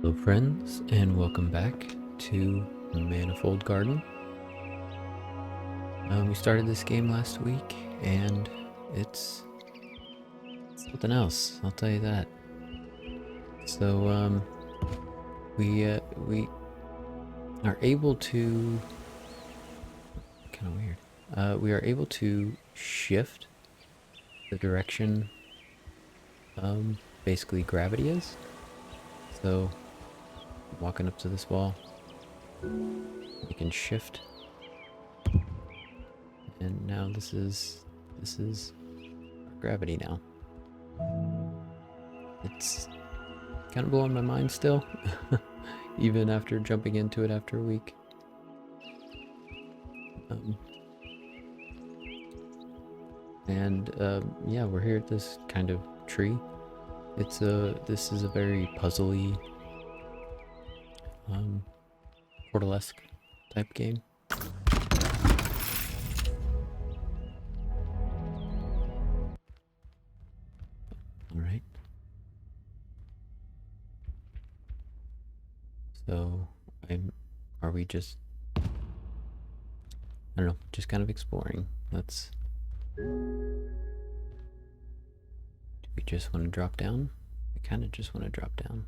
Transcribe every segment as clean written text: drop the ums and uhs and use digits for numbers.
Hello friends, and welcome back to Manifold Garden. We started this game last week, and it's something else, I'll tell you that. So, we are able to... kind of weird. We are able to shift the direction, basically gravity is. So, walking up to this wall, you can shift. And now this is gravity now. It's kind of blowing my mind still, even after jumping into it after a week. Yeah, we're here at this kind of tree. This is a very puzzly, Portal-esque type game. Alright. So, are we just, I don't know, just kind of exploring. Do we just want to drop down? I kind of just want to drop down.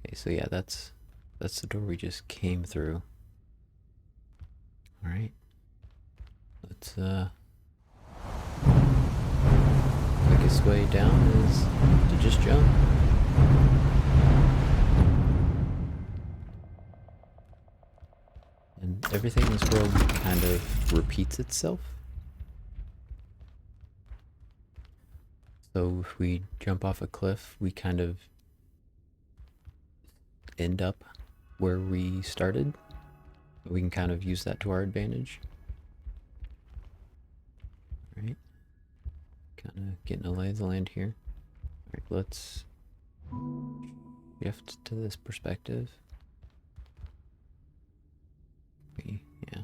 Okay, so yeah, that's the door we just came through. Alright. Let's, quickest way down is to just jump. And everything in this world kind of repeats itself. So if we jump off a cliff, we kind of end up where we started. We can kind of use that to our advantage. Alright. Kind of getting a lay of the land here. Alright, let's shift to this perspective. Yeah.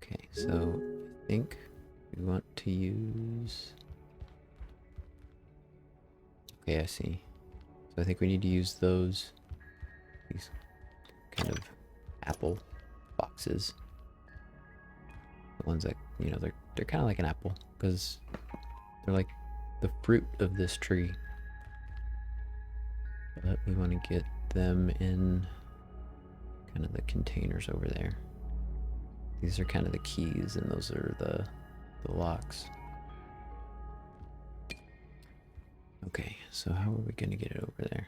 Okay, so I think we want to use... Okay, I see. So I think we need to use these kind of apple boxes. The ones that, you know, they're kind of like an apple, because they're like the fruit of this tree. But we want to get them in kind of the containers over there. These are kind of the keys, and those are the locks. Okay, so how are we going to get it over there?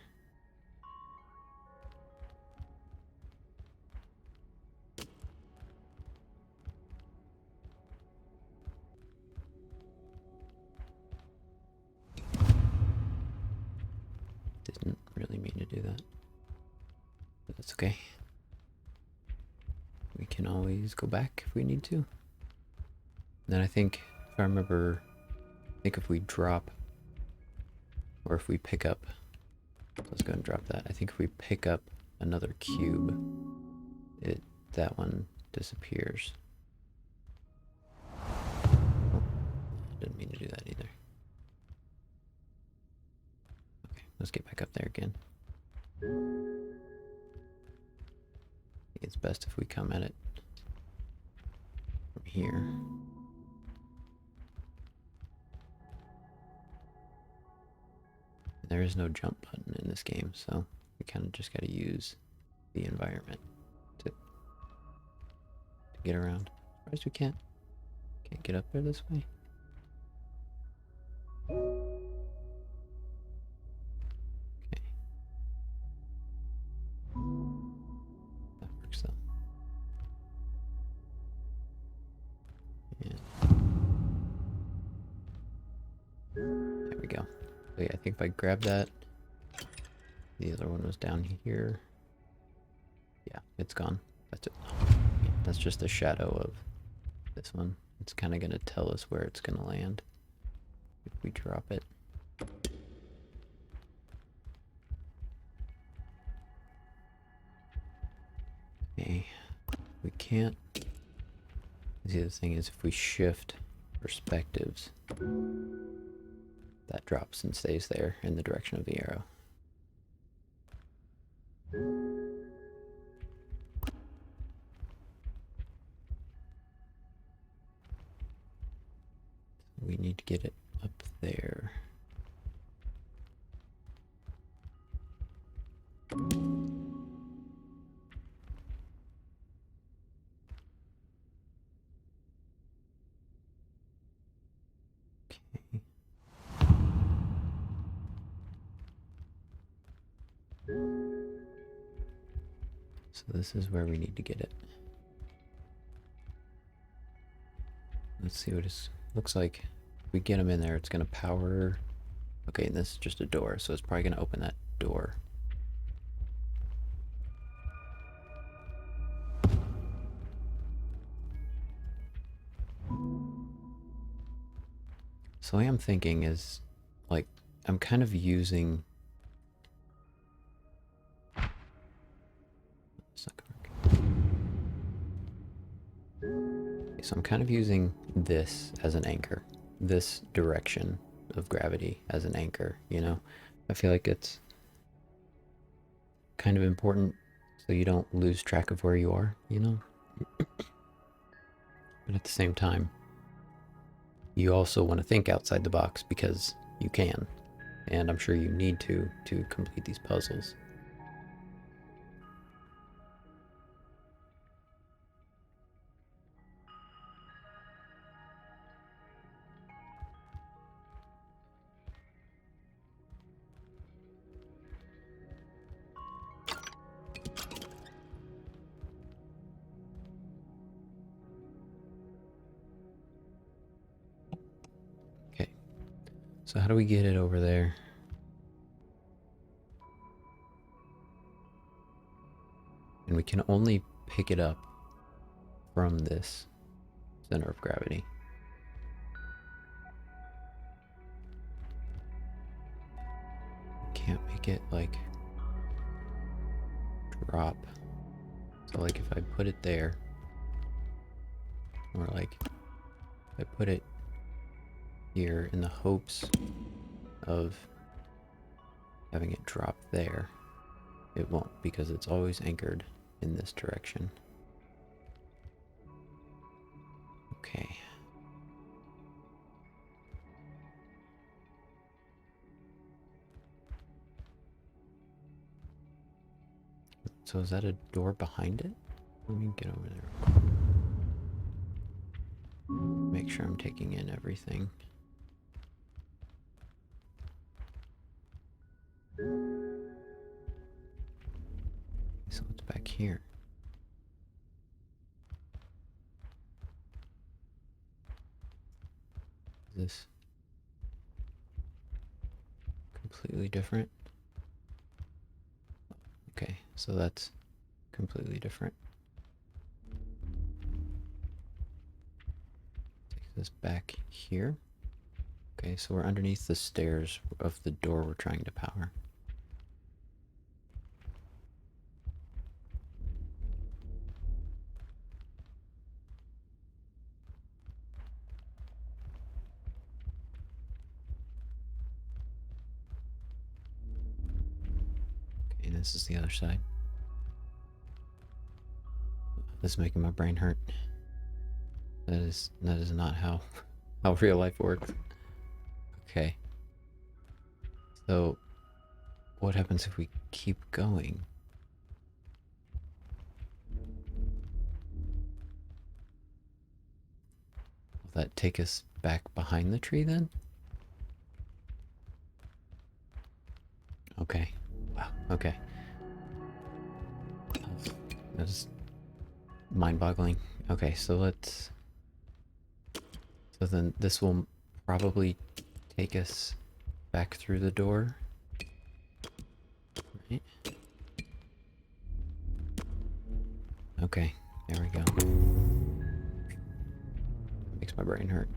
Didn't really mean to do that, but that's okay. We can always go back if we need to. And then I think, if I remember, I think if we drop, or if we pick up, let's go and drop that. I think if we pick up another cube, that one disappears. Oh, didn't mean to do that either. Okay, let's get back up there again. It's best if we come at it from here. There is no jump button in this game, so we kind of just got to use the environment to get around. Surprised we can't get up there this way. Okay. That works though. Yeah. There we go. So yeah, I think if I grab that, the other one was down here. Yeah, it's gone. That's it. Yeah, that's just a shadow of this one. It's kind of going to tell us where it's going to land if we drop it. Okay, we can't. See, the thing is, if we shift perspectives, that drops and stays there in the direction of the arrow. We need to get it up there. Okay. So this is where we need to get it. Let's see what it looks like. If we get them in there, it's going to power. Okay, and this is just a door, so it's probably going to open that door. So what I'm thinking is, like, I'm kind of using... It's not gonna work. Okay, so I'm kind of using this as an anchor. This direction of gravity as an anchor, you know? I feel like it's kind of important so you don't lose track of where you are, you know? But at the same time, you also want to think outside the box because you can. And I'm sure you need to complete these puzzles. Okay. So how do we get it over there? And we can only pick it up from this center of gravity. Can't make it like drop. So like if I put it there, or like I put it here in the hopes of having it drop there, it won't, because it's always anchored in this direction. Okay. So is that a door behind it? Let me get over there. Make sure I'm taking in everything. So it's back here. Is this completely different? Okay, so that's completely different. Take this back here. Okay, so we're underneath the stairs of the door we're trying to power. Okay, this is the other side. This is making my brain hurt. That is not how real life works. Okay. So what happens if we keep going? Will that take us back behind the tree then? Okay. Wow. Okay. That's mind-boggling. Okay, so let's... So then this will probably take us back through the door. Right? Okay, there we go. Makes my brain hurt.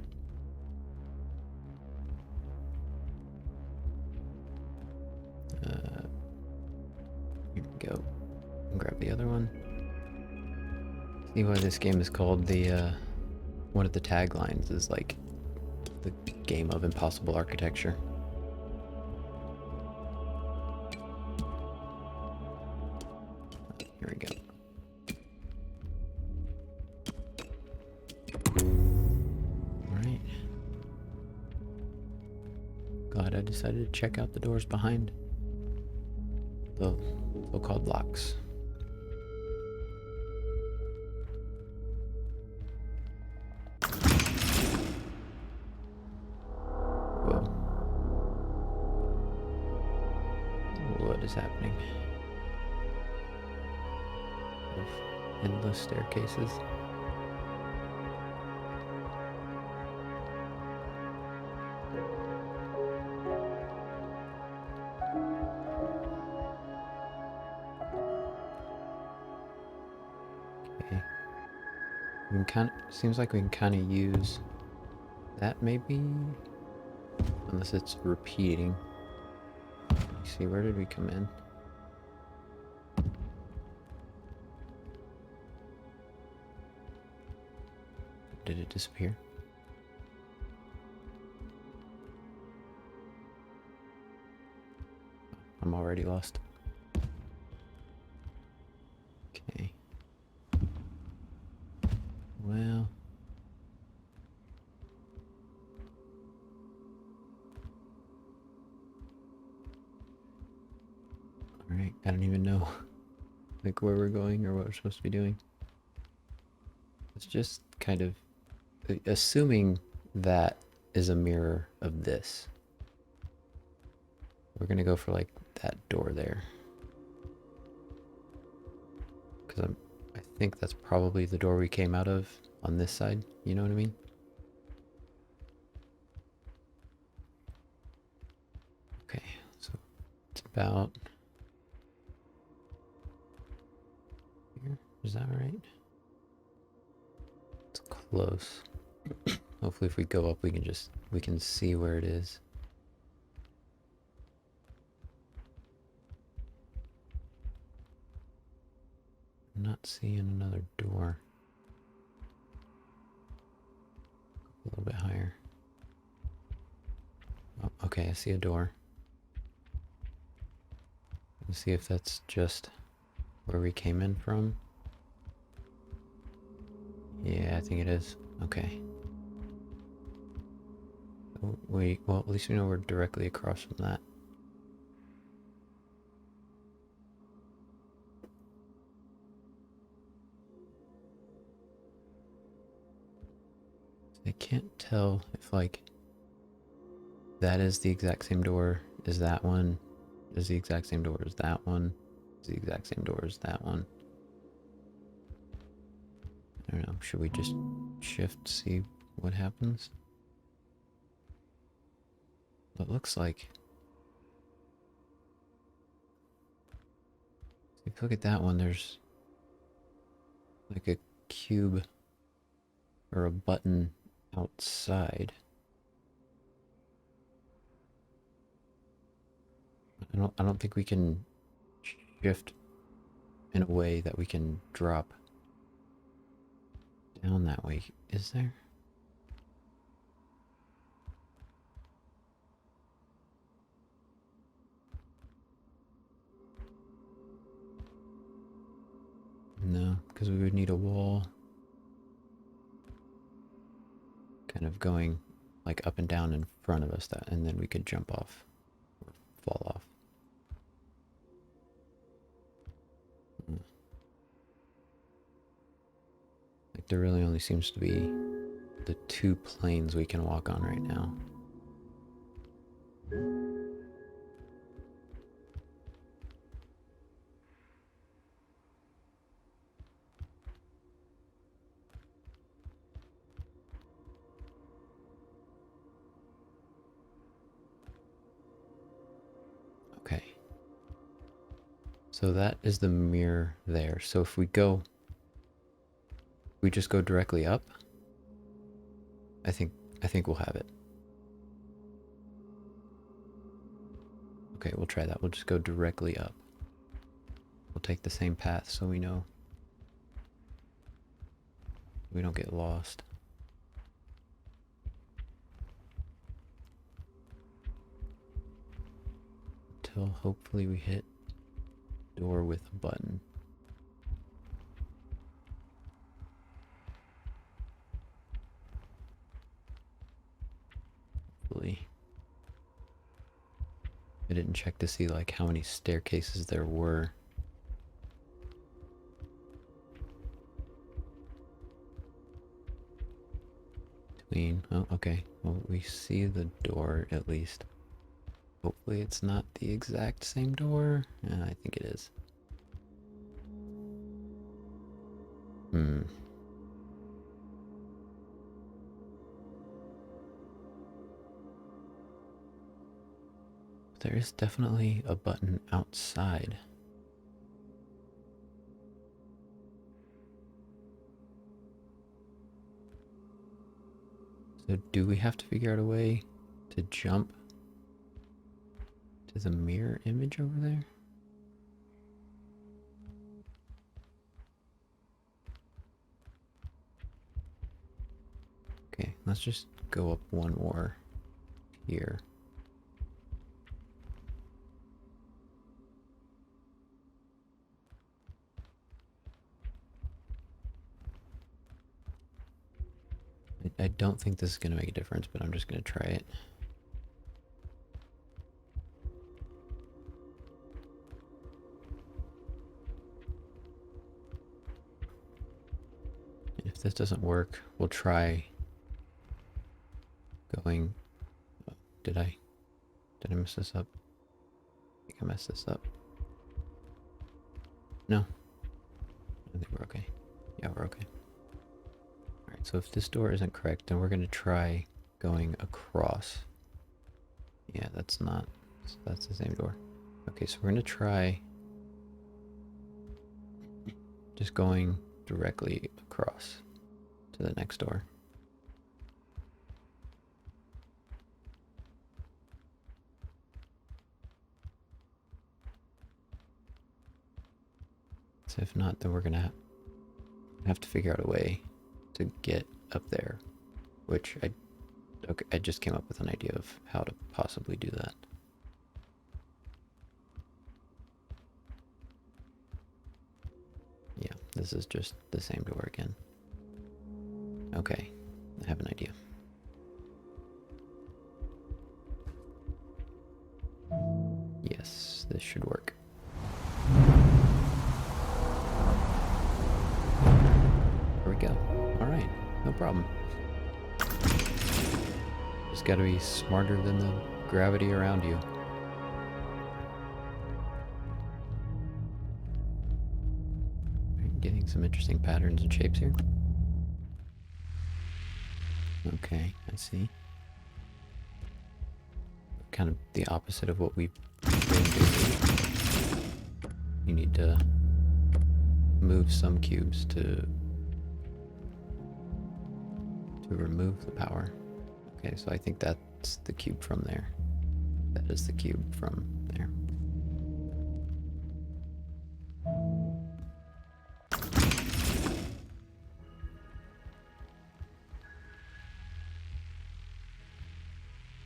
Here we go. Grab the other one. See why this game is called the one of the taglines is like the game of impossible architecture. Here we go. Alright. Glad I decided to check out the doors behind the so-called locks. Whoa. What is happening? Endless staircases. Okay. We can seems like we can kind of use that maybe, unless it's repeating. Let's see, where did we come in? Did it disappear? I'm already lost. Okay. Well. Alright, I don't even know like where we're going or what we're supposed to be doing. It's just kind of assuming that is a mirror of this. We're gonna go for like that door there. Because I think that's probably the door we came out of on this side. You know what I mean? Okay, so it's about here. Is that right? It's close. Hopefully if we go up we can see where it is. I'm not seeing another door. A little bit higher. Oh, okay, I see a door. Let's see if that's just where we came in from. Yeah, I think it is. Okay. Oh, wait, well, at least we know we're directly across from that. I can't tell if, like, that is the exact same door as that one, is the exact same door as that one, is the exact same door as that one. I don't know, should we just shift, see what happens? It looks like... If you look at that one, there's like a cube or a button outside. I don't think we can shift in a way that we can drop down that way. Is there? No, because we would need a wall kind of going like up and down in front of us, that, and then we could jump off or fall off. Like there really only seems to be the two planes we can walk on right now. Okay. So that is the mirror there. So if we just go directly up, I think we'll have it. Okay, we'll try that. We'll just go directly up. We'll take the same path so we know we don't get lost. until hopefully we hit door with a button. Hopefully. I didn't check to see like how many staircases there were. Oh, okay. Well, we see the door at least. Hopefully it's not the exact same door. Yeah, I think it is. There is definitely a button outside. So do we have to figure out a way to jump to the mirror image over there? Okay, let's just go up one more here. I don't think this is going to make a difference, but I'm just going to try it. If this doesn't work, we'll try going... Oh, did I mess this up? I think I messed this up. No. I think we're okay. Yeah, we're okay. Alright, so if this door isn't correct, then we're going to try going across. Yeah, that's the same door. Okay, so we're going to try just going directly across to the next door. So if not, then we're going to have to figure out a way to get up there, which I just came up with an idea of how to possibly do that. Yeah, this is just the same door again. Okay, I have an idea. Yes, this should work. There we go. Alright, no problem. Just gotta be smarter than the gravity around you. Getting some interesting patterns and shapes here. Okay, I see. Kind of the opposite of what we've been doing. You need to move some cubes to remove the power. Okay, so I think that's the cube from there. That is the cube from there.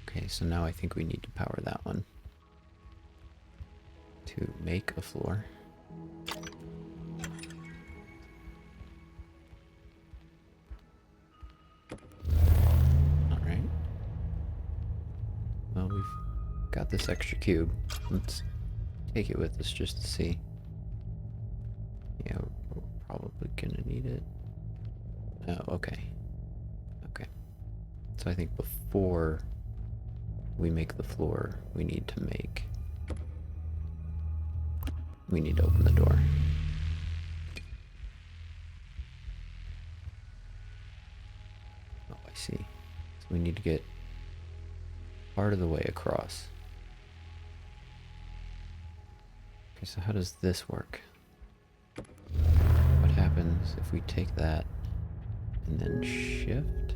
Okay, so now I think we need to power that one to make a floor. Alright. Well, we've got this extra cube. Let's take it with us just to see. Yeah, we're probably gonna need it. Oh, okay. Okay. So I think before we make the floor, we need to open the door. Oh, I see. So we need to get part of the way across. Okay, so how does this work? What happens if we take that and then shift?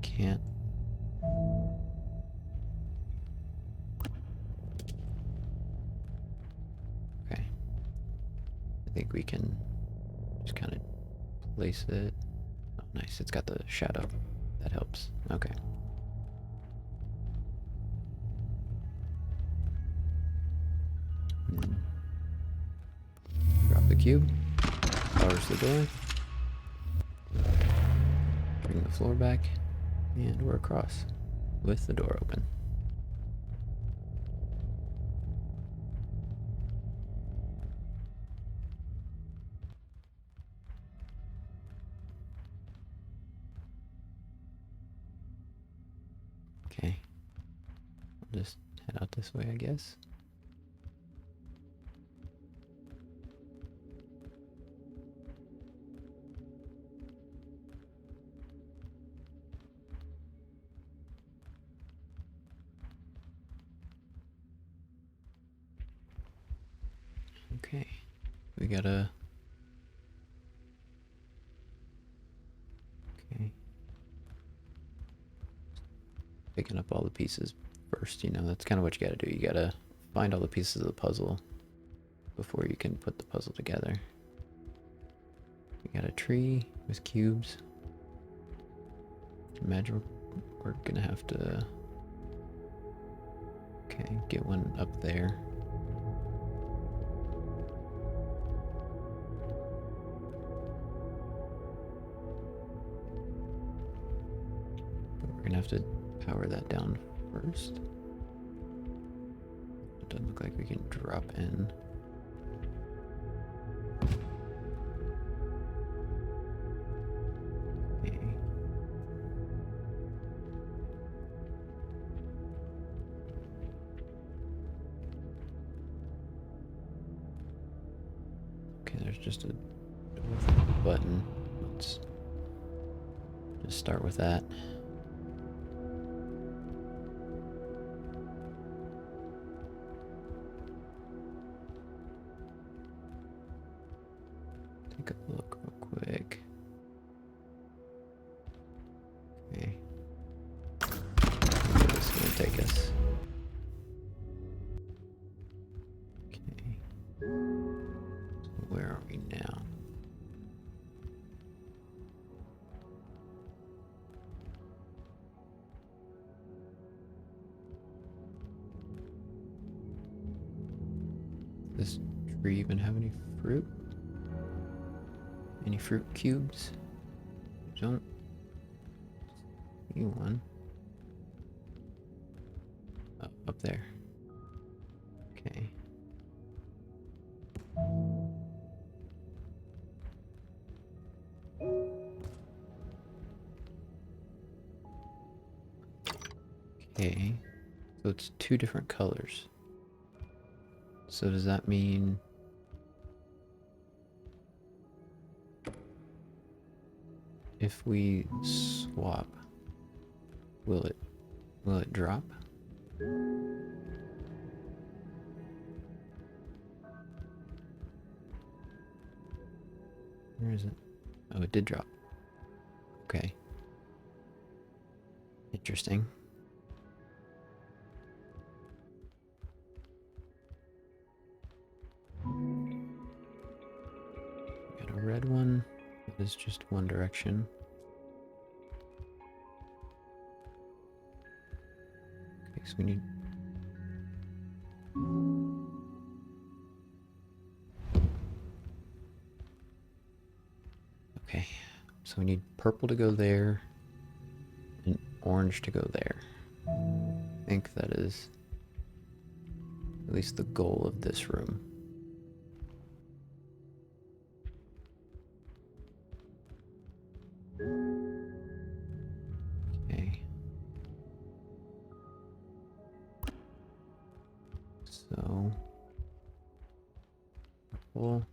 Can't. Okay. I think we can just kind of place it. Oh, nice. It's got the shadow. That helps. Okay. cube. Powers the door. Bring the floor back. And we're across with the door open. Okay. I'll just head out this way, I guess. Okay, we gotta... Okay. Picking up all the pieces first, you know, that's kind of what you gotta do. You gotta find all the pieces of the puzzle before you can put the puzzle together. We got a tree with cubes. Imagine we're gonna have to... Okay, get one up there. We're gonna have to power that down first. It doesn't look like we can drop in. Okay. Okay, there's just a button. Let's just start with that. Take a look real quick. Okay. Where this is gonna take us. Okay. So where are we now? Does this tree even have any fruit? Any fruit cubes? Don't see one. Oh, up there. Okay. Okay. So it's two different colors. So does that mean... if we swap, will it drop? Where is it? Oh, it did drop. Okay. Interesting. Got a red one. It is just one direction. Okay, so we need... Okay, so we need purple to go there and orange to go there. I think that is at least the goal of this room. Okay. So, purple,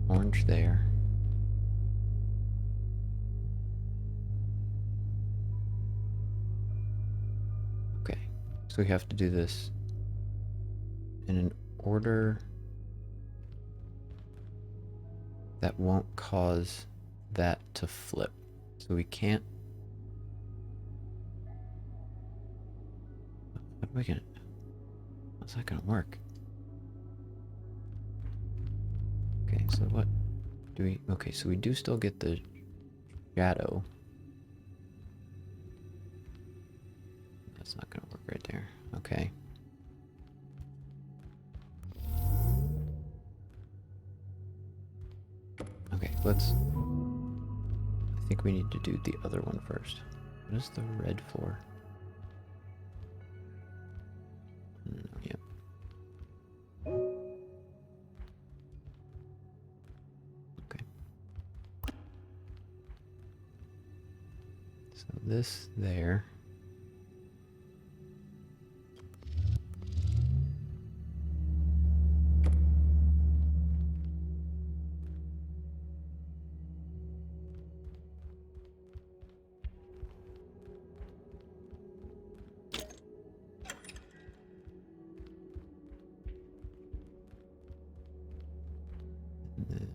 orange there. Okay, so we have to do this in an order that won't cause that to flip. So we can't... How are we gonna... How's that gonna work? Okay, so what do we... Okay, so we do still get the shadow. That's not gonna work right there. Okay. let's... I think we need to do the other one first. What is the red for? No, yep. Okay. So this there. And then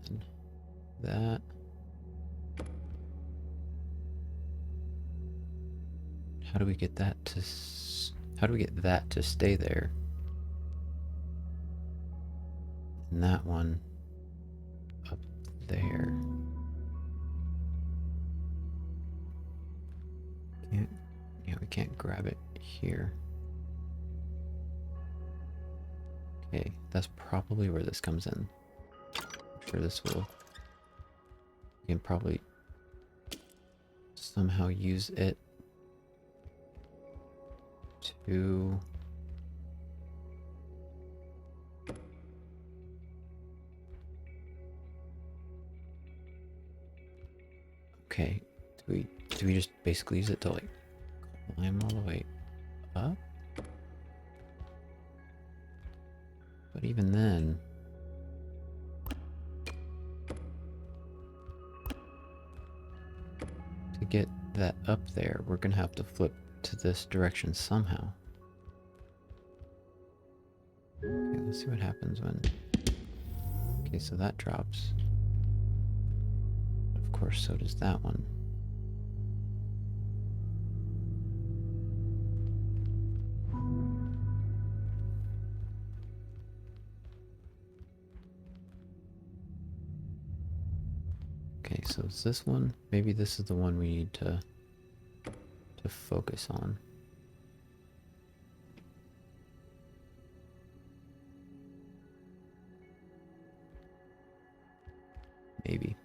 that. How do we get that to how do we get that to stay there? And that one up there. Can't, yeah, we can't grab it here. Okay, that's probably where this comes in. I'm sure this will... We can probably somehow use it to... Okay, do we just basically use it to like climb all the way up? But even then... To get that up there, we're gonna have to flip to this direction somehow. Okay, let's see what happens when... Okay, so that drops. Of course, so does that one. Okay, so it's this one. Maybe this is the one we need to focus on. Maybe.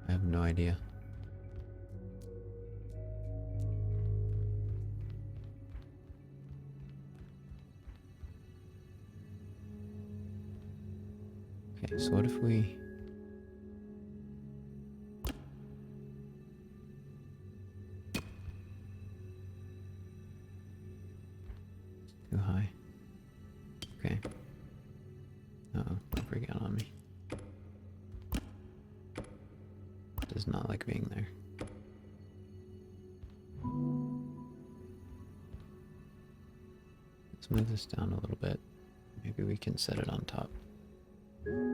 I have no idea. Okay, so what if we... Too high. Okay. Uh-oh, don't forget on me. Does not like being there. Let's move this down a little bit. Maybe we can set it on top. Okay.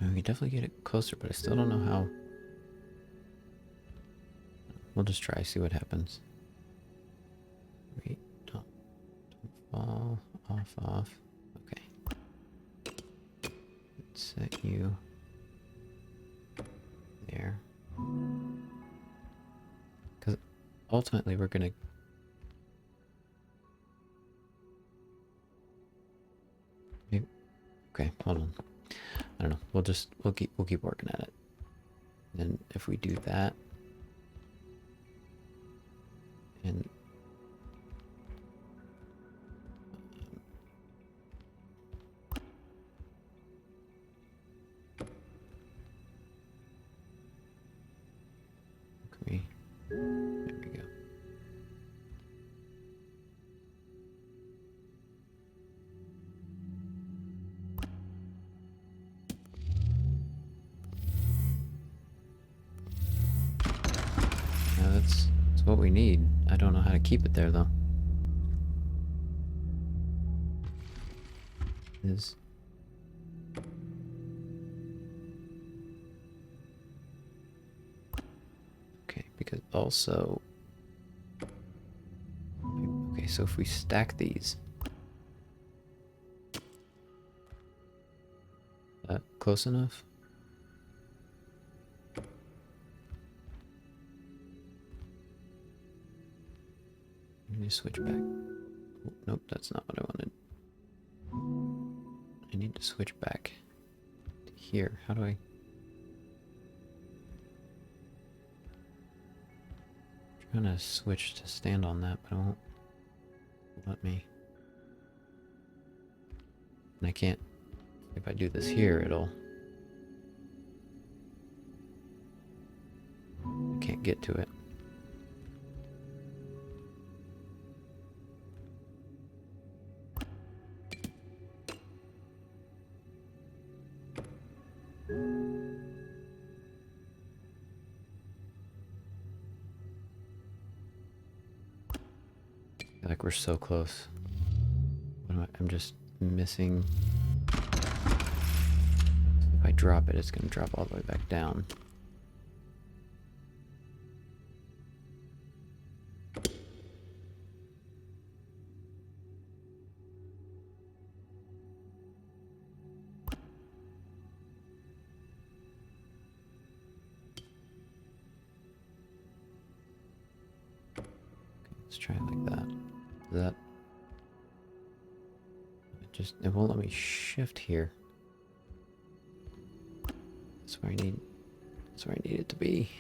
We can definitely get it closer, but I still don't know how. We'll just try, see what happens. Wait, don't fall off. Okay. Let's set you there. Because ultimately we're gonna... Maybe... Okay, hold on. I don't know. We'll keep working at it. And if we do that, and there we go. It's what we need. I don't know how to keep it there though. Is okay, because also okay, so if we stack these, that close enough? Let me switch back. Oh, nope, that's not what I wanted. I need to switch back to here. How do I? I'm trying to switch to stand on that, but it won't let me. And I can't. If I do this here, it'll. I can't get to it. Like we're so close. I'm just missing. If I drop it, it's gonna drop all the way back down. Let's try it like that. That it won't let me shift here. That's where I need it to be.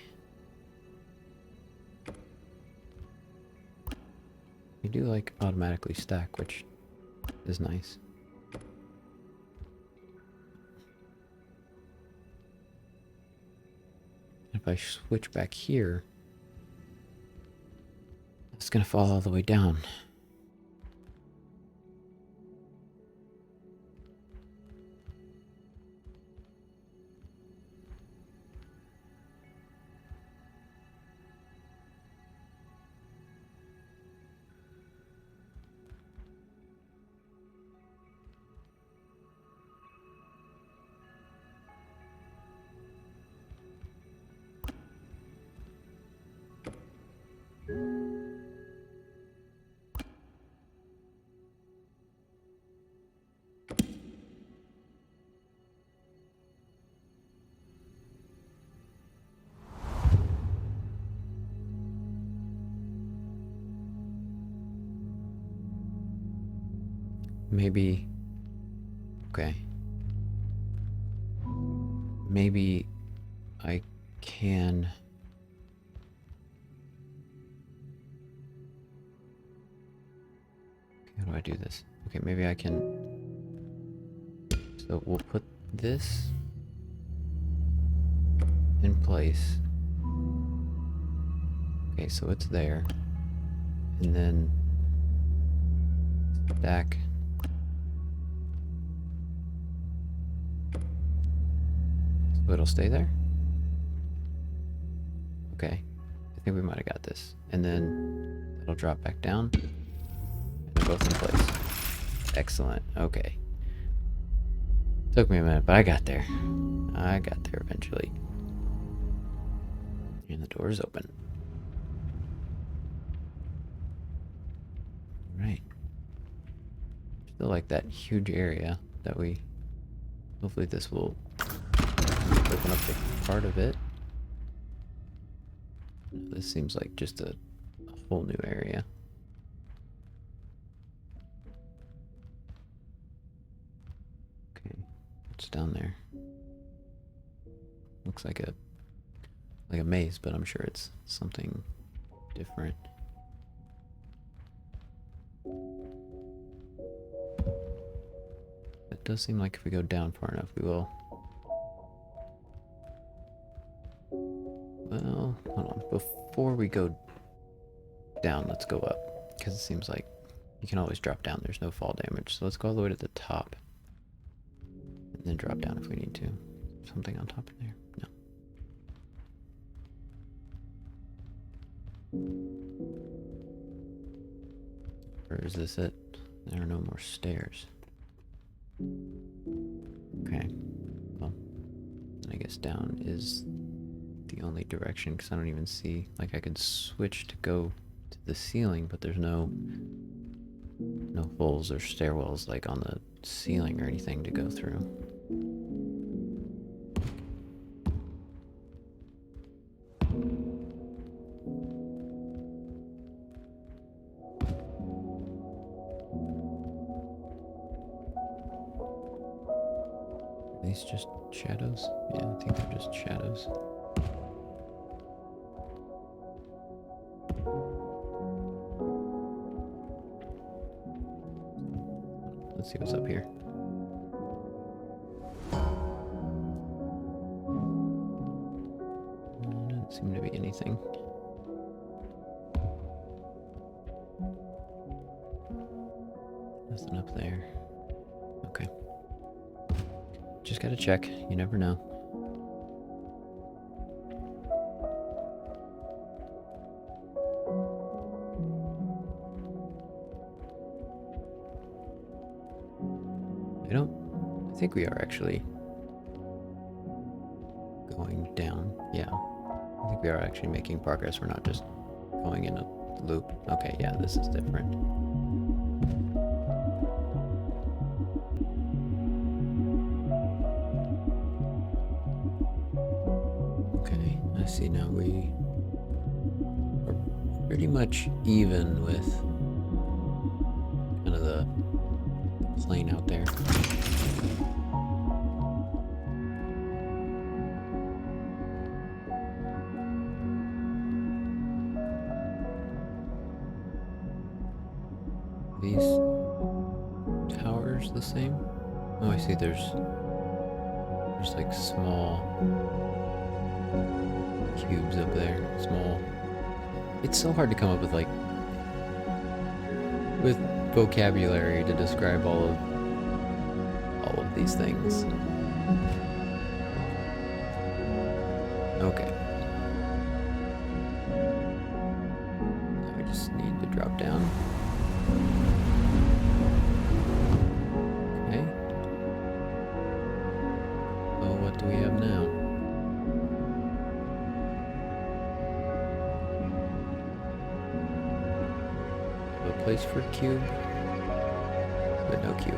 You do like automatically stack, which is nice. If I switch back here, it's gonna fall all the way down. Maybe. Okay. Maybe I can. How do I do this? Okay, maybe I can. So we'll put this in place. Okay, so it's there. And then stack. So it'll stay there? Okay. I think we might have got this. And then it'll drop back down. And they're both in place. Excellent. Okay. Took me a minute, but I got there. I got there eventually. And the door is open. Right. Still like that huge area that we... Hopefully this will open up the part of it. This seems like just a whole new area. Okay, what's down there? Looks like a maze, but I'm sure it's something different. It does seem like if we go down far enough, we will. Well, hold on. Before we go down, let's go up. Because it seems like you can always drop down. There's no fall damage. So let's go all the way to the top. And then drop down if we need to. Something on top of there? No. Or is this it? There are no more stairs. Okay. Well, I guess down is the only direction, because I don't even see... Like, I could switch to go to the ceiling, but there's no holes or stairwells, like, on the ceiling or anything to go through. Are these just shadows? Yeah, I think they're just shadows. Let's see what's up here. Doesn't seem to be anything. Nothing up there. Okay. Just gotta check. You never know. I think we are actually going down. Yeah. I think we are actually making progress. We're not just going in a loop. Okay, yeah, this is different. Okay, I see now we are pretty much even with kind of the plane out there. These towers the same? Oh, I see there's like small cubes up there. Small. It's so hard to come up with with vocabulary to describe all of these things. Okay. Now we just need to drop down. Okay. So what do we have now? A place for a cube, but no cube.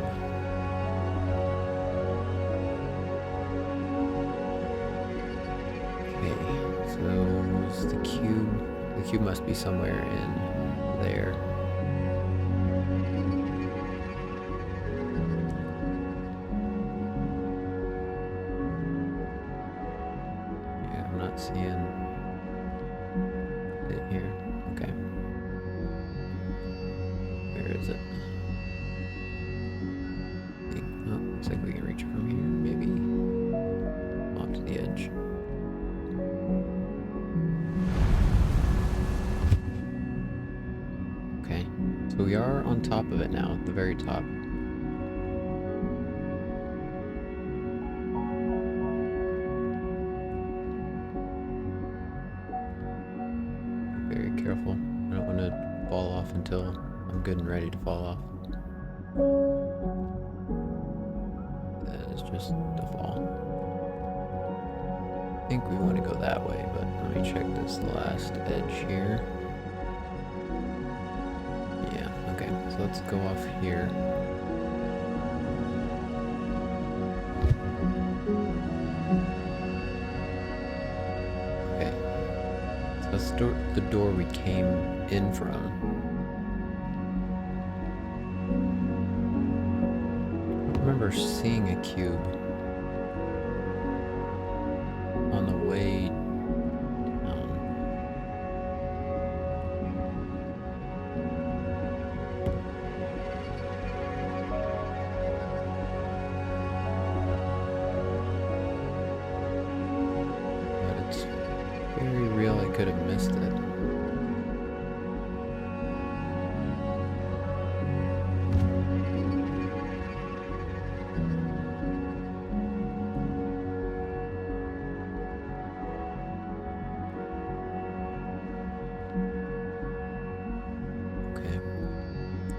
Okay, so is the cube? The cube must be somewhere in there. Yeah, I'm not seeing it here. Okay. Where is it? Oh, looks like we can reach it from here, maybe off to the edge. Okay, so we are on top of it now, at the very top. Very careful. I don't want to fall off until I'm good and ready to fall off. That is just the fall. I think we want to go that way, but let me check this last edge here. Yeah, okay, so let's go off here. Okay, so that's the door we came in from. I remember seeing a cube on the way down. But it's very real, I could have missed it.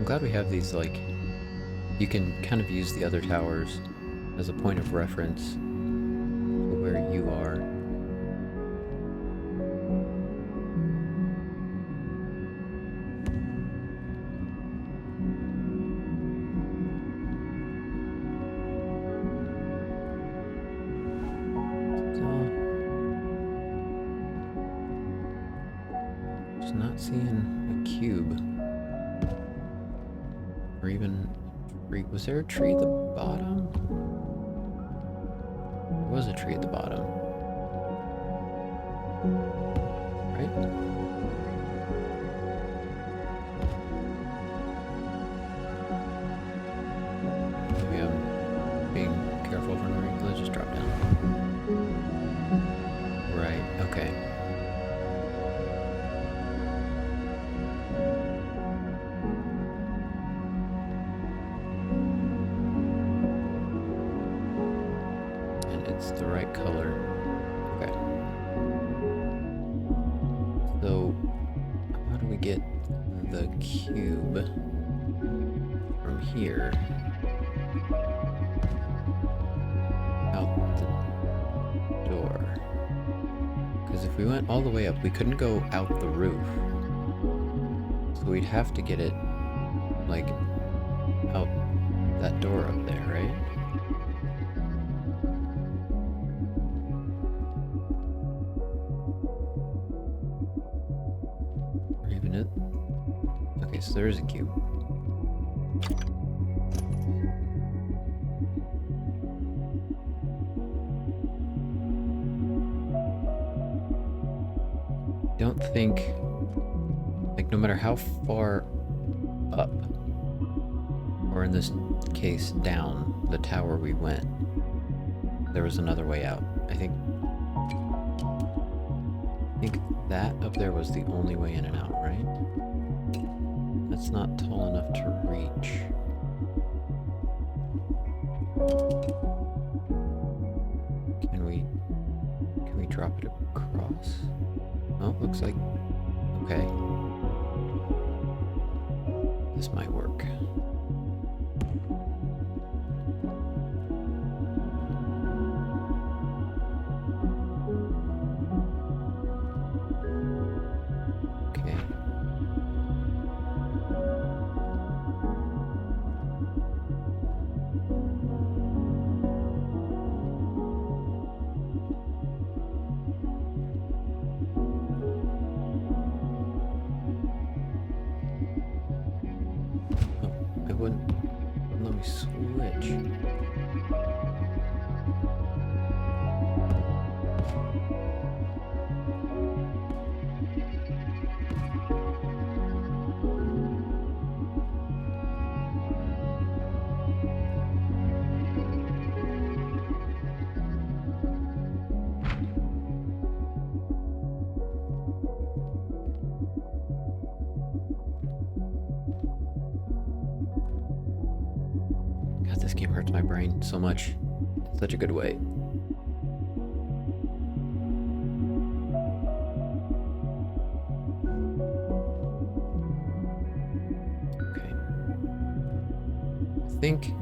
I'm glad we have these, like, you can kind of use the other towers as a point of reference to where you are. Just not seeing a cube. Or even a tree. Was there a tree at the bottom? There was a tree at the bottom. Right? Maybe I'm being careful for no reason. Let's just drop down. Right, okay. It's the right color. Okay. So, how do we get the cube from here out the door? Because if we went all the way up, we couldn't go out the roof. So we'd have to get it, like, out that door up there, right? Okay, so there is a cube. Don't think, like, no matter how far up, or in this case down the tower we went, there was another way out. I think that up there was the only way in and out, right? That's not tall enough to reach. Can we drop it across? Oh, looks like, okay. This might work. Wouldn't let me switch. God, this game hurts my brain so much. It's such a good way. Okay. I think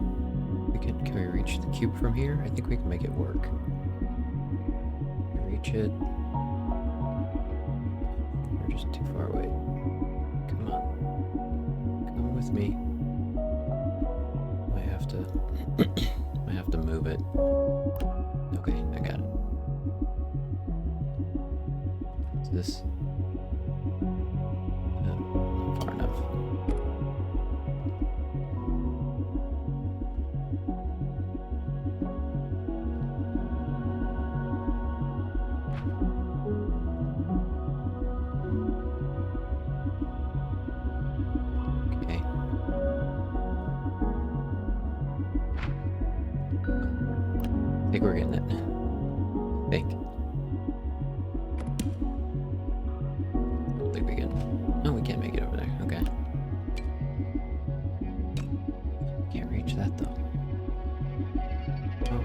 we can we reach the cube from here? I think we can make it work. Can we reach it? We're just too far away. Come on. Come with me. I have to move it. Okay, I got it. Is this not far enough? Okay. I think we're getting it. I think. I don't think we can. No, we can't make it over there. Okay. Can't reach that though. Oh.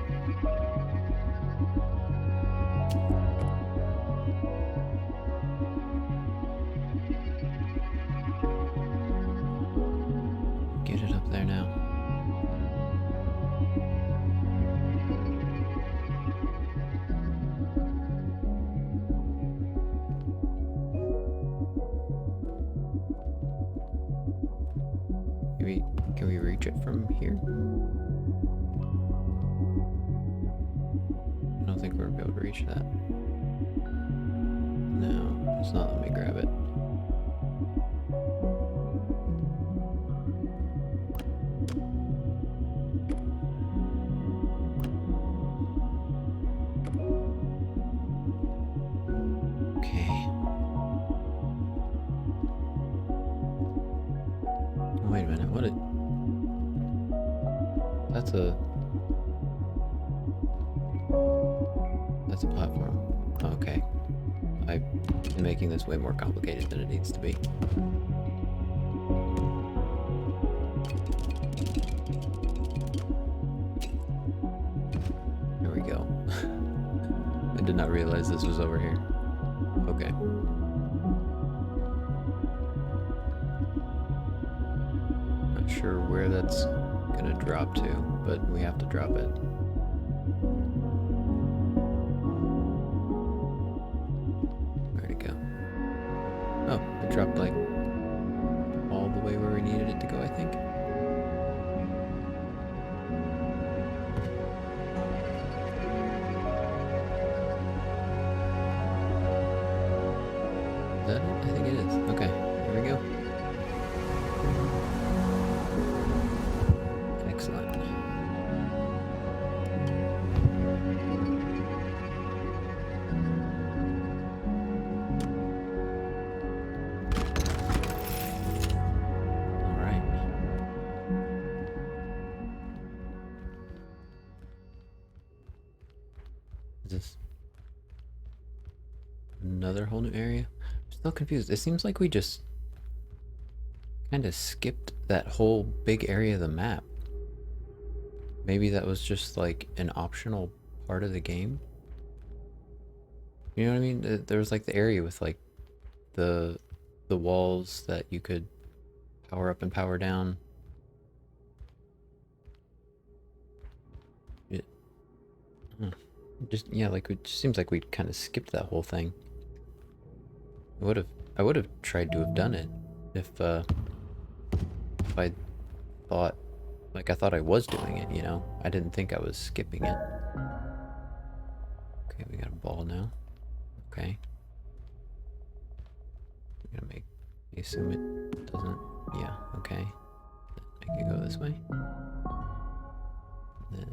here? I don't think we're gonna be able to reach that. No, it's not letting me grab it. Okay. Wait a minute, what that's a platform. Okay. I'm making this way more complicated than it needs to be. There we go. I did not realize this was over here. Okay. Not sure where that's gonna drop to, but we have to drop it. Where'd it go? Oh, it dropped like all the way where we needed it to go, I think. Is that it? I think it is. Okay, here we go. Excellent. Alright. Is this another whole new area? I'm still confused. It seems like we just kind of skipped that whole big area of the map. Maybe that was just like an optional part of the game. You know what I mean? There was like the area with like the walls that you could power up and power down. It, just yeah, like it just seems like we kind of skipped that whole thing. I would have tried to have done it if I thought, like I thought I was doing it, you know? I didn't think I was skipping it. Okay, we got a ball now. Okay. I'm gonna I assume it doesn't, yeah, okay. I can go this way. Then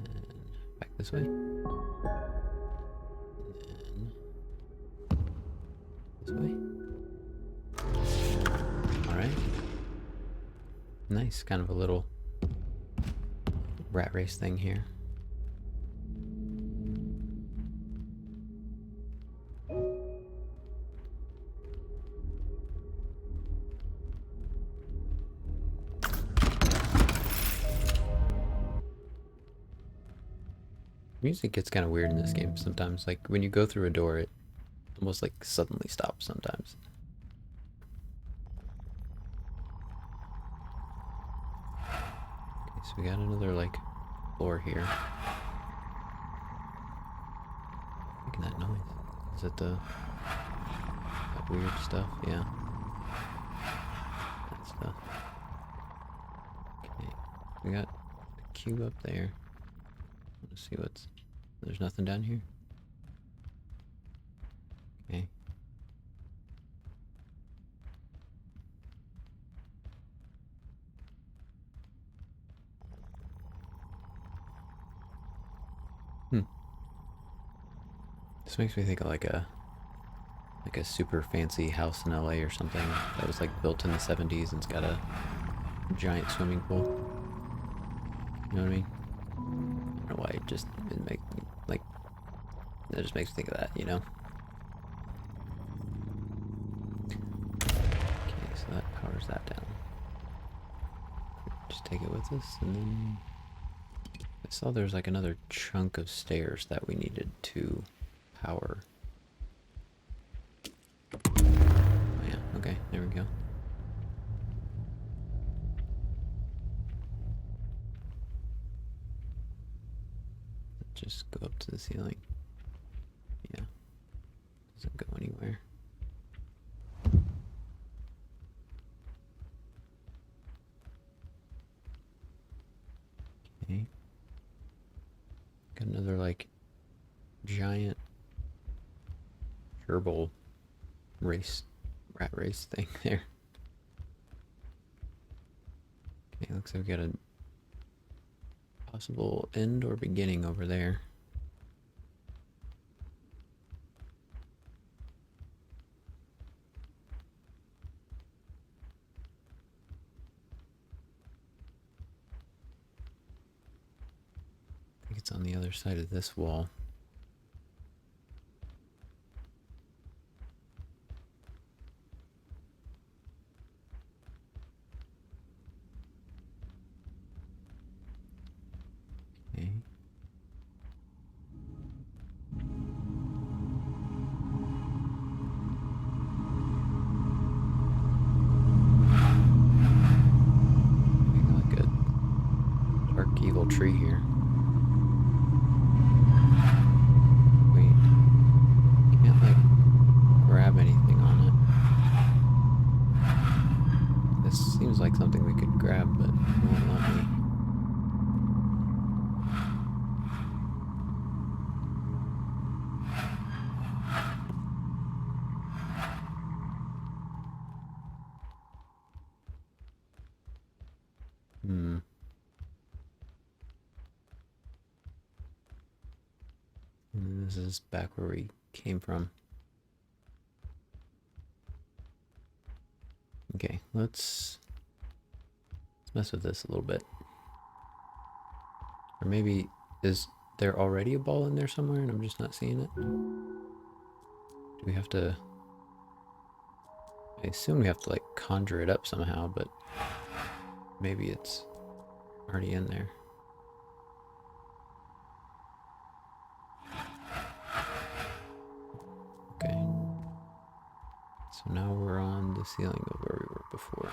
back this way. And then this way. Alright. Nice, kind of a little rat race thing here. Music gets kind of weird in this game sometimes. Like when you go through a door, it almost like suddenly stops sometimes. Okay, so we got another like floor here. Making that noise. Is it that weird stuff? Yeah. That stuff. Okay. We got the cube up there. Let's see what's... There's nothing down here? Okay. This makes me think of like a super fancy house in LA or something that was like built in the 70s and it's got a giant swimming pool. You know what I mean? I don't know why it just it just makes me think of that, you know? Okay, so that powers that down. Just take it with us and then I saw there's like another chunk of stairs that we needed to power. Oh yeah, okay, there we go. Just go up to the ceiling. Yeah, doesn't go anywhere. Okay. Got another, like, giant gerbil rat race thing there. Okay, looks like we got a possible end or beginning over there. I think it's on the other side of this wall. Okay. Like a dark evil tree here. Wait. Can't like grab anything on it. This seems like something we could grab, but it won't let me. Hmm. And this is back where we came from. Okay, let's mess with this a little bit. Or maybe, is there already a ball in there somewhere and I'm just not seeing it? Do we have to... I assume we have to like conjure it up somehow, but maybe it's already in there. Okay. So now we're on the ceiling of where we were before.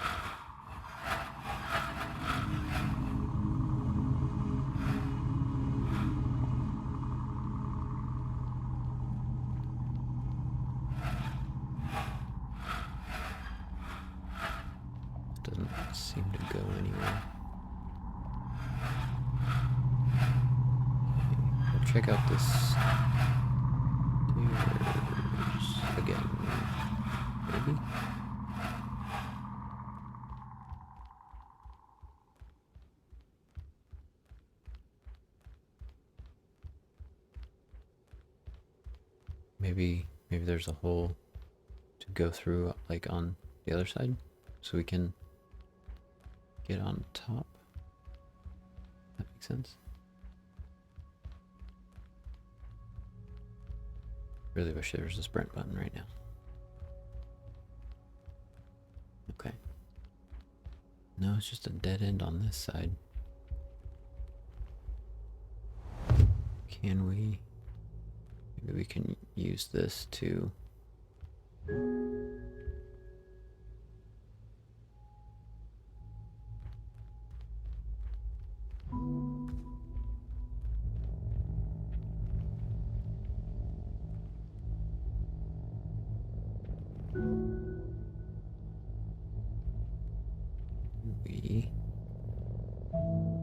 It doesn't seem to go anywhere. Okay, we'll check out this stairs again. Maybe? Maybe there's a hole to go through, like on the other side, so we can get on top. That makes sense. Really wish there was a sprint button right now. Okay. No, it's just a dead end on this side. Can we... Maybe we can use this to...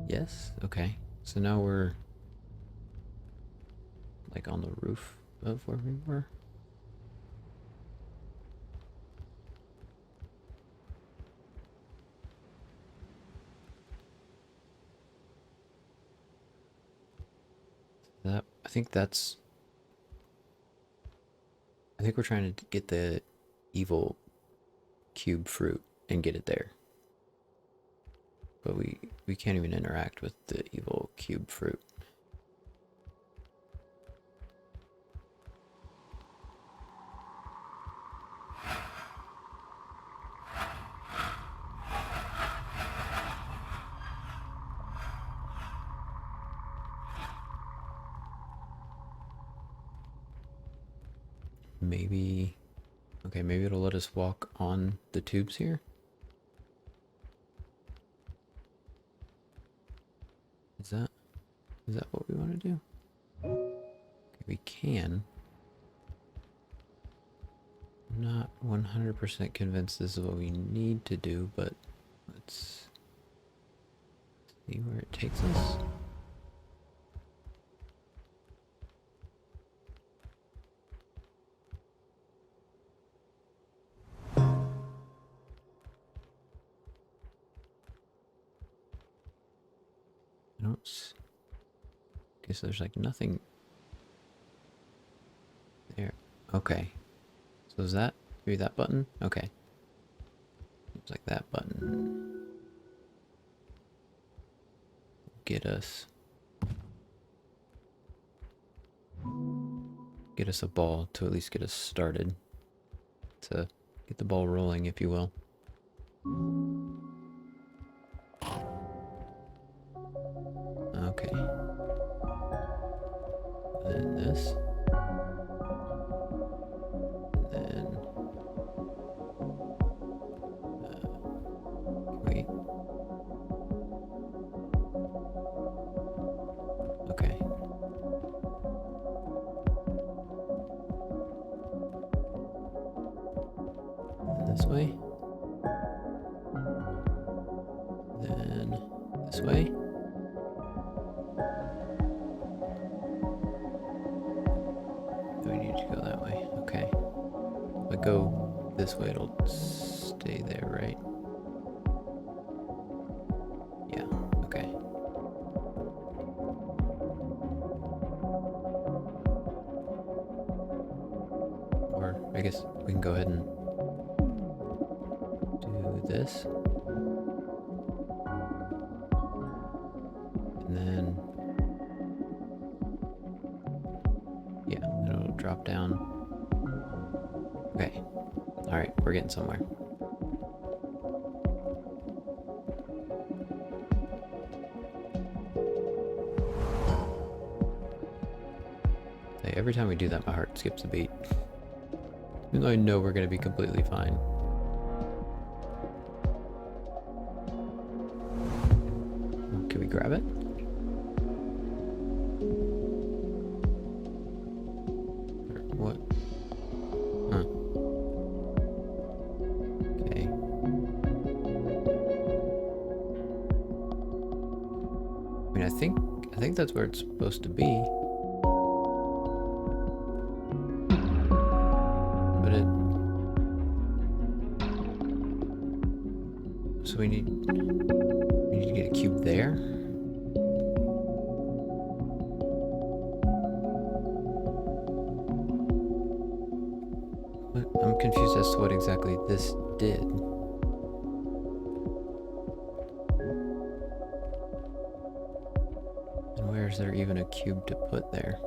Yes? Okay. So now we're like on the roof of where we were. I think we're trying to get the evil cube fruit and get it there. But we can't even interact with the evil cube fruit. Maybe... Okay, maybe it'll let us walk on the tubes here? Is that what we want to do? Okay, we can. I'm not 100% convinced this is what we need to do, but let's see where it takes us. Okay, so there's like nothing there. Okay. So is that maybe that button? Okay. Looks like that button. Get us a ball to at least get us started. To get the ball rolling, if you will. Okay. Then this. Then wait. Okay. And this way. Then this way. Do we need to go that way? Okay. If I go this way, it'll stay there, right? Yeah, okay. Or I guess we can go ahead and do this. And then, yeah, it'll drop down. Okay. Alright, we're getting somewhere. Hey, every time we do that, my heart skips a beat. Even though I know we're going to be completely fine. Can we grab it? Or what? Huh. Okay. I mean, I think that's where it's supposed to be. But it... So we need to get a cube there? What? I'm confused as to what exactly this did. And where is there even a cube to put there?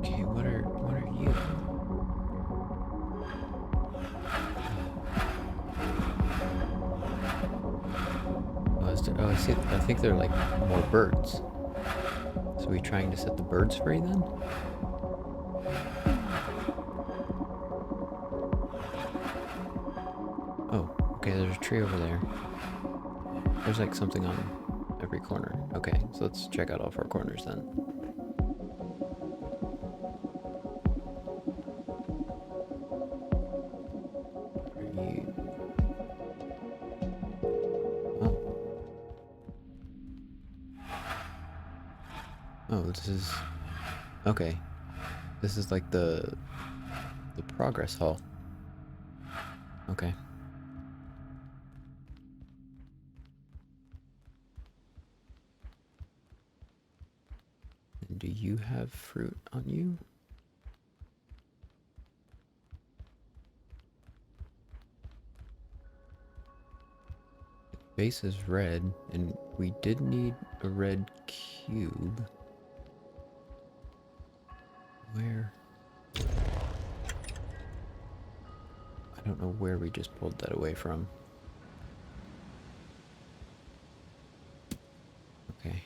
Okay, what are you? Oh, I see. I think they're like more birds. So are we trying to set the birds free then? Oh, okay, there's a tree over there. There's like something on every corner. Okay, so let's check out all 4 corners then. Are you... Oh. Oh, this is... Okay. This is like the progress hall. Okay. And do you have fruit on you? The base is red, and we did need a red cube. Where? I don't know where we just pulled that away from. Okay.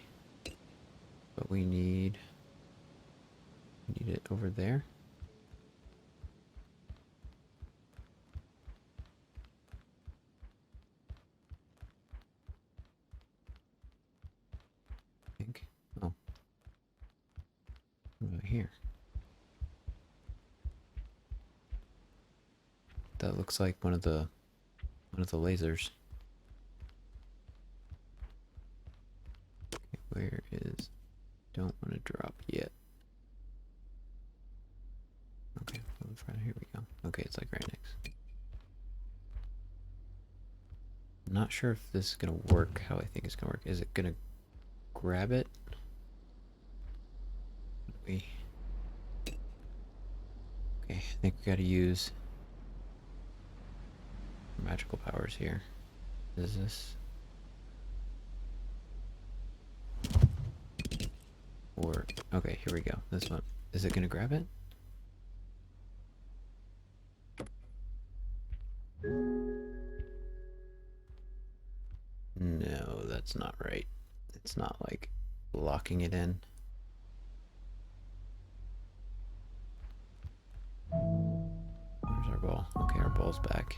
But we need it over there. That looks like one of the lasers. Okay, where is? Don't want to drop yet. Okay, here we go. Okay, it's like right next. I'm not sure if this is gonna work how I think it's gonna work. Is it gonna grab it? Okay, I think we gotta use magical powers here. Is this? Or, okay, here we go. This one. Is it gonna grab it? No, that's not right. It's not like locking it in. Where's our ball? Okay, our ball's back.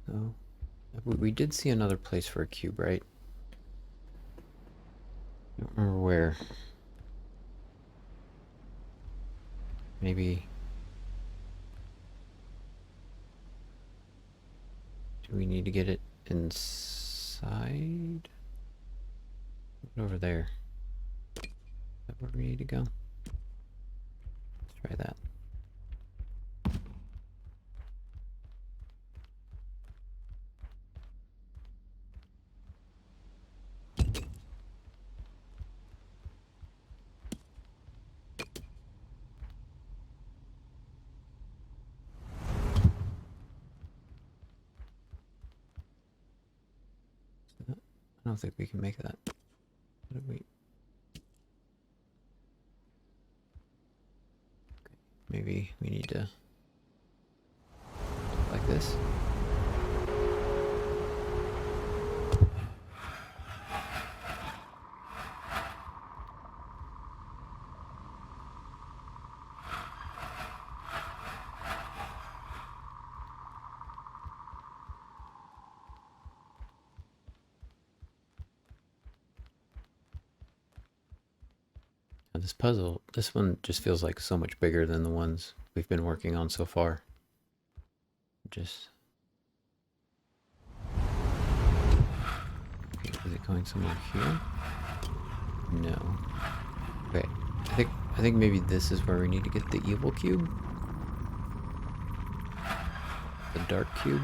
So, we did see another place for a cube, right? I don't remember where. Maybe. Do we need to get it inside? Over there. Is that where we need to go? Let's try that. I don't think we can make that. What did we? Okay, maybe we need to like this. Now this puzzle, this one just feels like so much bigger than the ones we've been working on so far. Just. Okay, is it going somewhere here? No. Okay. I think maybe this is where we need to get the evil cube. The dark cube.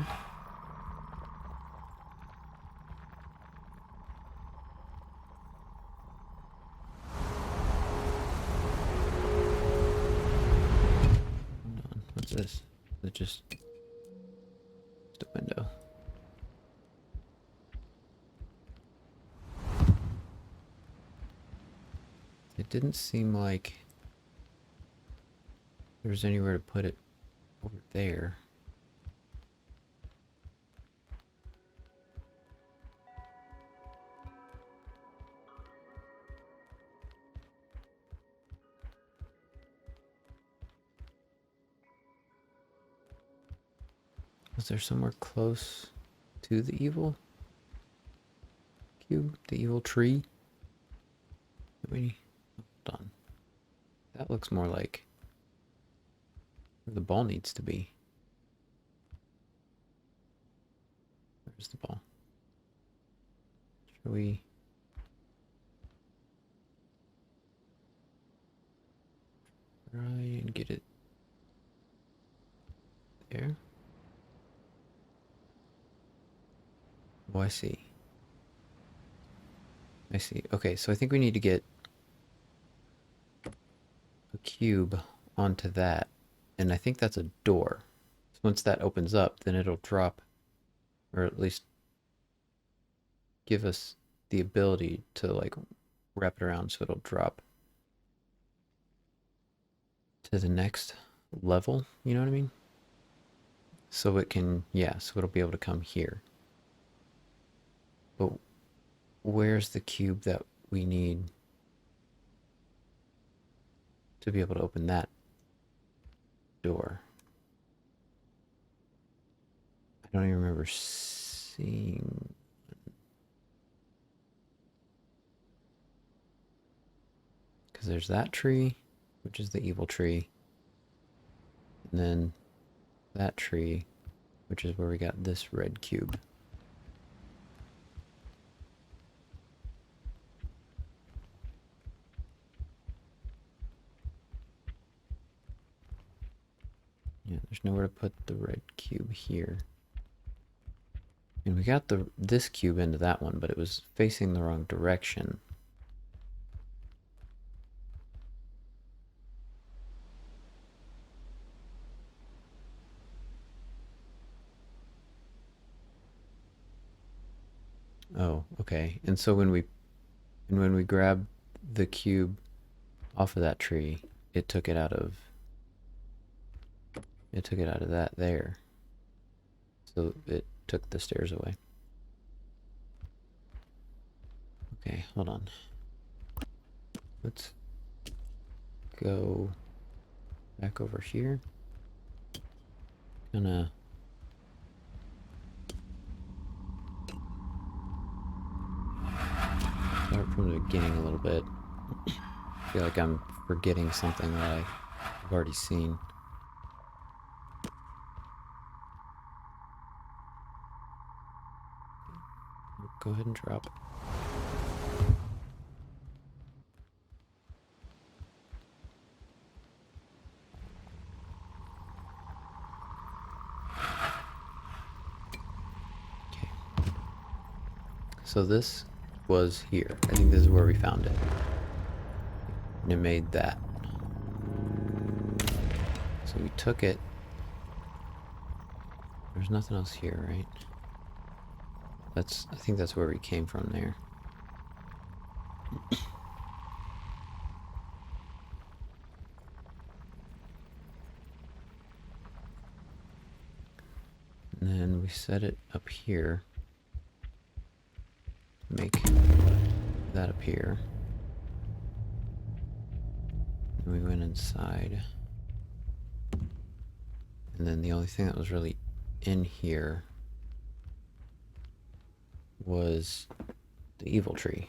Hold on. What's this? Is it just a window? It didn't seem like there was anywhere to put it over there. Was there somewhere close to the evil cube? The evil tree? Hold on. That looks more like where the ball needs to be. Where's the ball? Should we... try and get it there? Oh, I see. I see. Okay, so I think we need to get a cube onto that. And I think that's a door. So once that opens up, then it'll drop, or at least give us the ability to like wrap it around so it'll drop to the next level, you know what I mean? So it can, yeah, so it'll be able to come here. But where's the cube that we need to be able to open that door? I don't even remember seeing. Because there's that tree, which is the evil tree. And then that tree, which is where we got this red cube. Yeah, there's nowhere to put the red cube here. And we got this cube into that one, but it was facing the wrong direction. Oh, okay. And so when we grabbed the cube off of that tree, it took it out of that there. So it took the stairs away. Okay, hold on. Let's go back over here. Gonna start from the beginning a little bit. I feel like I'm forgetting something that I've already seen. Go ahead and drop it. Okay. So this was here. I think this is where we found it. And it made that. So we took it. There's nothing else here, right? I think that's where we came from there. And then we set it up here. Make that appear. And we went inside. And then the only thing that was really in here was the evil tree.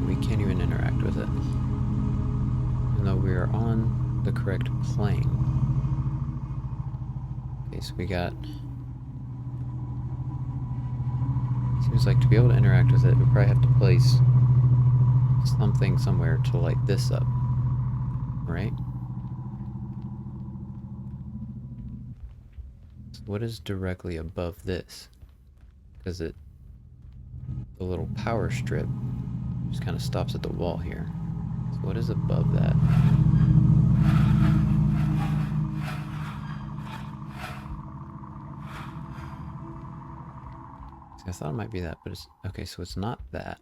We can't even interact with it. Even though we are on the correct plane. Okay, so we got... Seems like to be able to interact with it, we probably have to place something somewhere to light this up. Right? So what is directly above this? Because the little power strip just kind of stops at the wall here. So what is above that? See, I thought it might be that, but it's... Okay, so it's not that.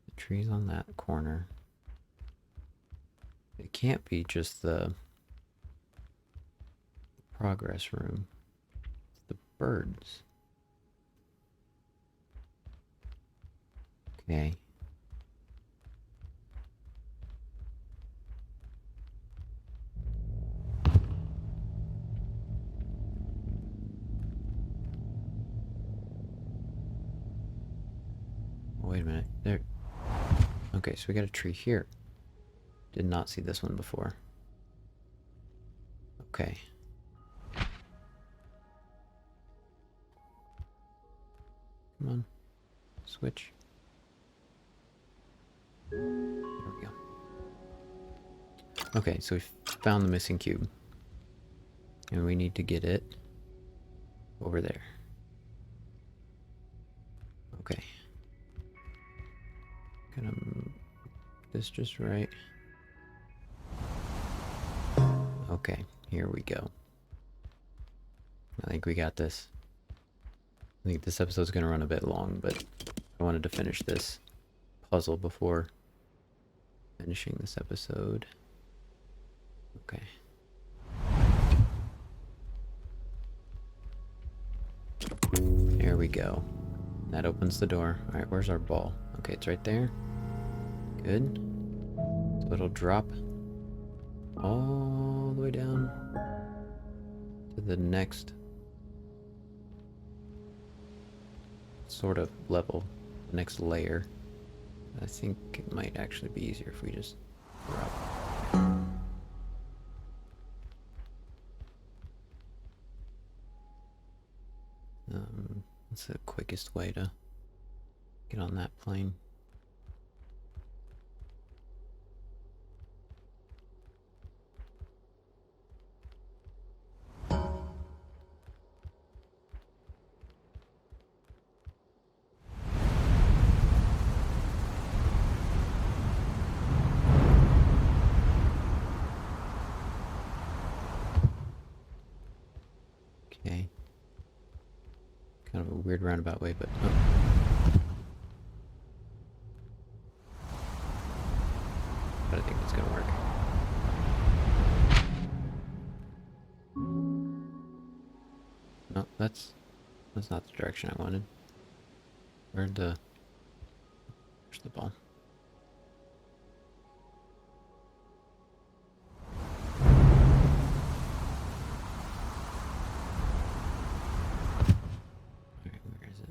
The tree's on that corner. It can't be just the progress room. It's the birds. Okay. Wait a minute. There. Okay, so we got a tree here. Did not see this one before. Okay. Come on. Switch. There we go. Okay, so we found the missing cube. And we need to get it over there. Okay. Gonna move this just right. Okay, here we go. I think we got this. think this episode's gonna run a bit long, but I wanted to finish this puzzle before finishing this episode. Okay. There we go. That opens the door. Alright, where's our ball? Okay, it's right there. Good. So it'll drop all the way down to the next sort of level, the next layer. I think it might actually be easier if we just drop. What's the quickest way to get on that plane? Okay. Kind of a weird roundabout way, but oh. But I think it's gonna work. No, that's not the direction I wanted. Where's the ball? Alright, where is it?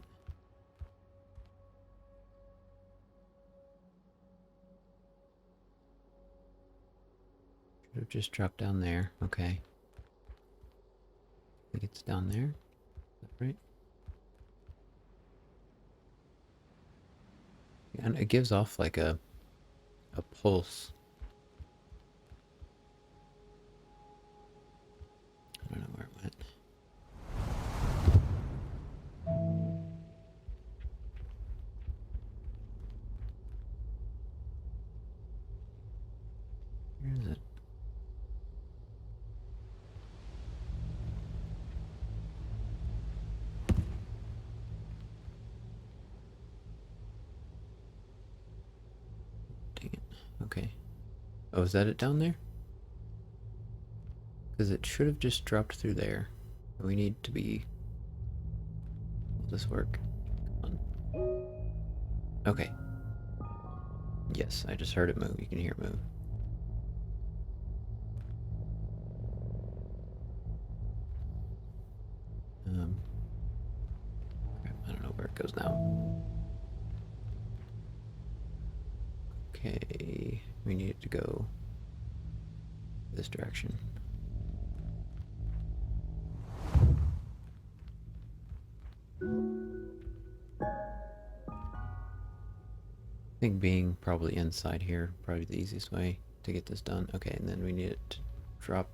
Should have just dropped down there. Okay. I think it's down there. Is that right? And it gives off like a pulse. I don't know where it went. Where is it? Dang it. Okay. Oh, is that it down there? Because it should have just dropped through there. We need to be... Will this work? Come on. Okay. Yes, I just heard it move. You can hear it move. I don't know where it goes now. Okay, we need it to go this direction. I think being probably inside here, probably the easiest way to get this done. Okay, and then we need it to drop,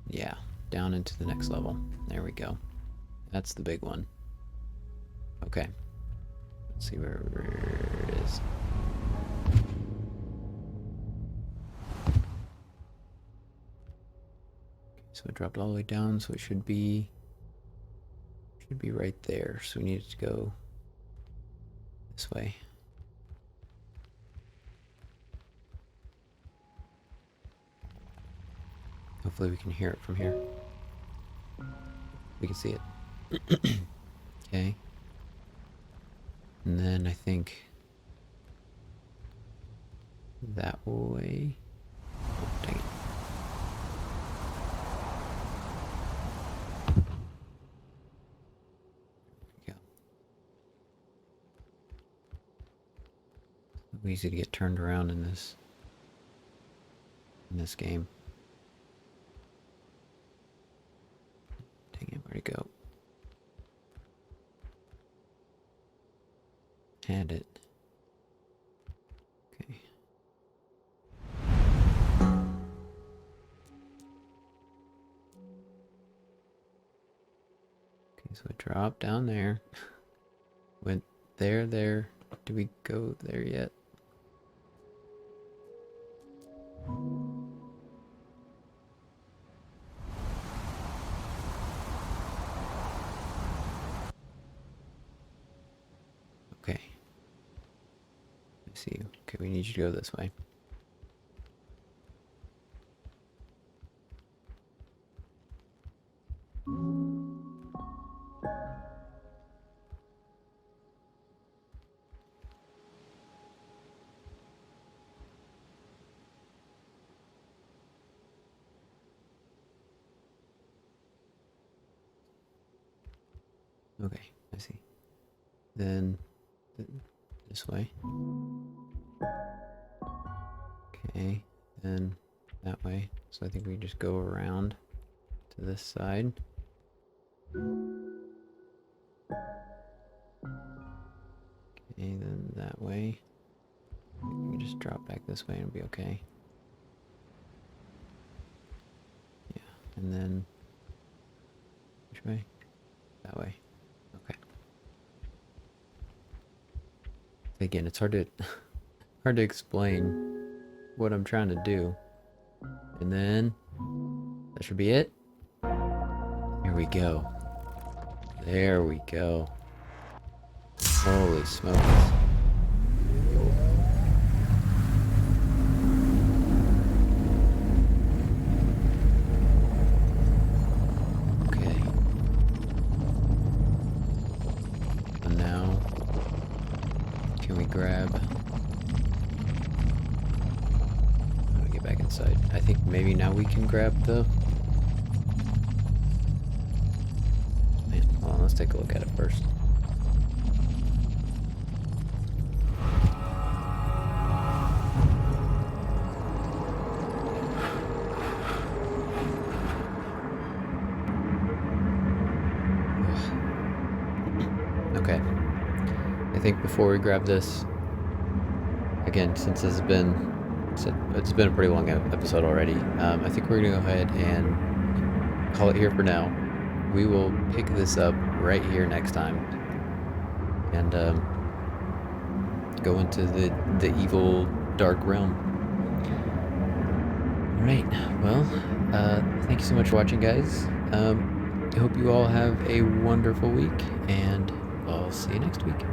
yeah, down into the next level. There we go. That's the big one. Okay. Let's see where it is. So it dropped all the way down, so it should be right there. So we need it to go this way. Hopefully we can hear it from here. We can see it. Okay. And then I think that way. Oh, dang it. There we go. So easy to get turned around in this game. Dang it, where'd it go? Had it. Okay. Okay, so it dropped down there. Went there. Do we go there yet? Okay. I see you. Okay, we need you to go this way. Okay, I see. Then this way. Okay, then that way. So I think we just go around to this side. Okay, then that way. We can just drop back this way and it'll be okay. Yeah, and then which way? That way. Okay. Again, it's hard to hard to explain what I'm trying to do. And then that should be it. Here we go. There we go. Holy smokes. Okay. And now, can we grab... How do we get back inside? I think maybe now we can grab the... Man, hold on, let's take a look at it first. Okay. I think before we grab this, again, since this has been... It's been a pretty long episode already. I think we're gonna go ahead and call it here for now. We will pick this up right here next time, and go into the evil dark realm. All right. Well, thank you so much for watching, guys. I hope you all have a wonderful week, and I'll see you next week.